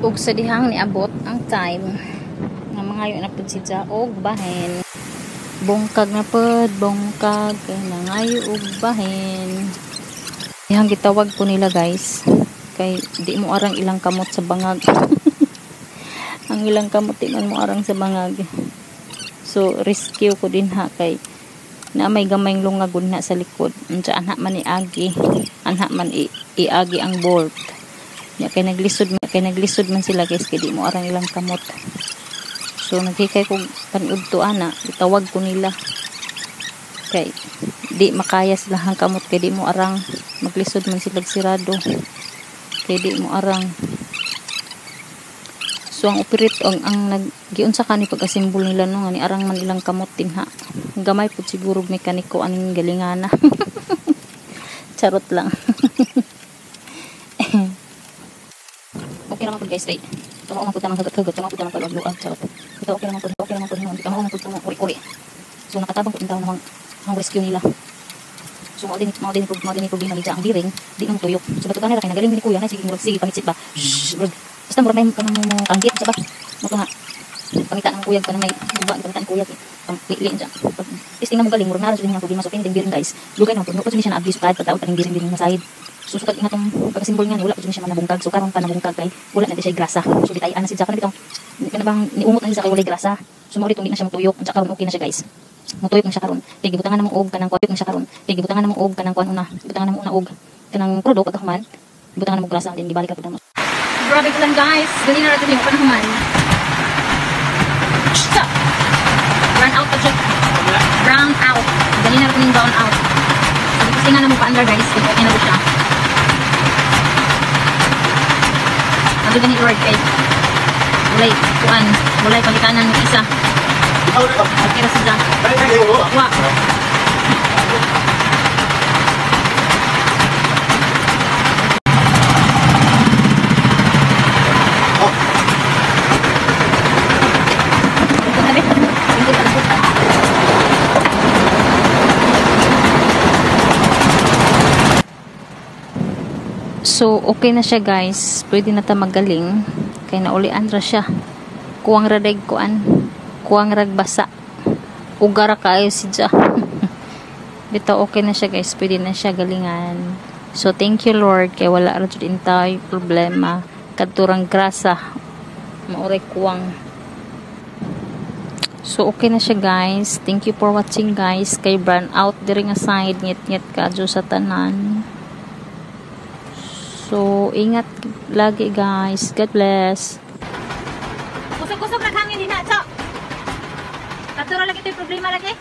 ug sa dihang niabot ang time nga mangayo na pud si Ja og bahin. Bungkag na pud, bungkag kay nangayo og bahin. Dihang gitawag ko nila guys kay di mo arang ilang kamot sa bangag. Ang ilang kamot di man mo arang sa bangag. So rescue ko din ha kay na may gamayng lungag na sa likod. Unsa anha man iagi, anha man iagi ang bolt. Ya kay naglisod man sila guys kay di mo arang ilang kamot. So naghikay ko panud to ana, itawag ko nila. Kay di makaya sila hang kamot kay di mo arang maglisod man sila sirado. Kay di mo arang. So ang operate ang naggiunsa kani pag-assemble nila no nga ni arang man ilang kamot din ha. Gamay pud siguro mekaniko aning galingana. Charot lang. Okay naman po guys, right? Ito mo pud tamang hagat-hagat, tamang pud tamang pag-luag, charot. Ito okay naman po, hindi ka mo pud uri-uri. So nakatabang pud tawo ng rescue nila. So mo din problema nila ang biring, di nang tuyok. So bato kanira kay nagaling ni kuya na sige pamitsit ba. Basta mura may kanang kanggit sa ba. Mo nga. Pangita ng kuya kanang may iba pangita ng kuya pili siya. Testing na mo galing mura na sa niya problema so pending biring guys. Lugay na pud no pud siya na abuse kahit pagtaon kaning biring na side. So sukat ingatong pagkasimbol nga ni wala pud siya man nabungkag. So karon pa nabungkag kay wala na di siya grasa. So ditayan na si Jaka bitong kanang niumot na siya kay wala grasa. So mo dito di na siya motuyok. Unsa karon okay na siya guys. Motuyok na siya karon. Kay gibutangan na mo og kanang kuwat na siya karon. Kay gibutangan na mo og kanang kuan una. Gibutangan na mo una og kanang krudo pagkahuman. Gibutangan na mo grasa din gibalik ka pud mo. Grabe ko lang guys. Dali na natin yung panahuman. Stop! Brown out pa siya. Brown out. Dali na natin yung brown out. Sabi kasi nga na mo pa-under guys. Kung okay na po siya. Ano ganit word kay walay kuan. Walay pagitanan ng isa. Okay na sila. Wa. So, okay na siya guys. Pwede na ta magaling. Kaya naulian ra siya. Kuwang radag kuan. Kuwang ragbasa. Ugara kaayo si Ja. Dito okay na siya guys. Pwede na siya galingan. So, thank you Lord. Kaya wala ra jud intay problema. Kadturang grasa. Mauray kuwang. So, okay na siya guys. Thank you for watching guys. Kay burn out diri nga side. Ngit-ngit ka sa tanan. So, ingat lagi guys. God bless. Kusog-kusog lang hangin din na. So, katuro lagi ito yung problema lagi.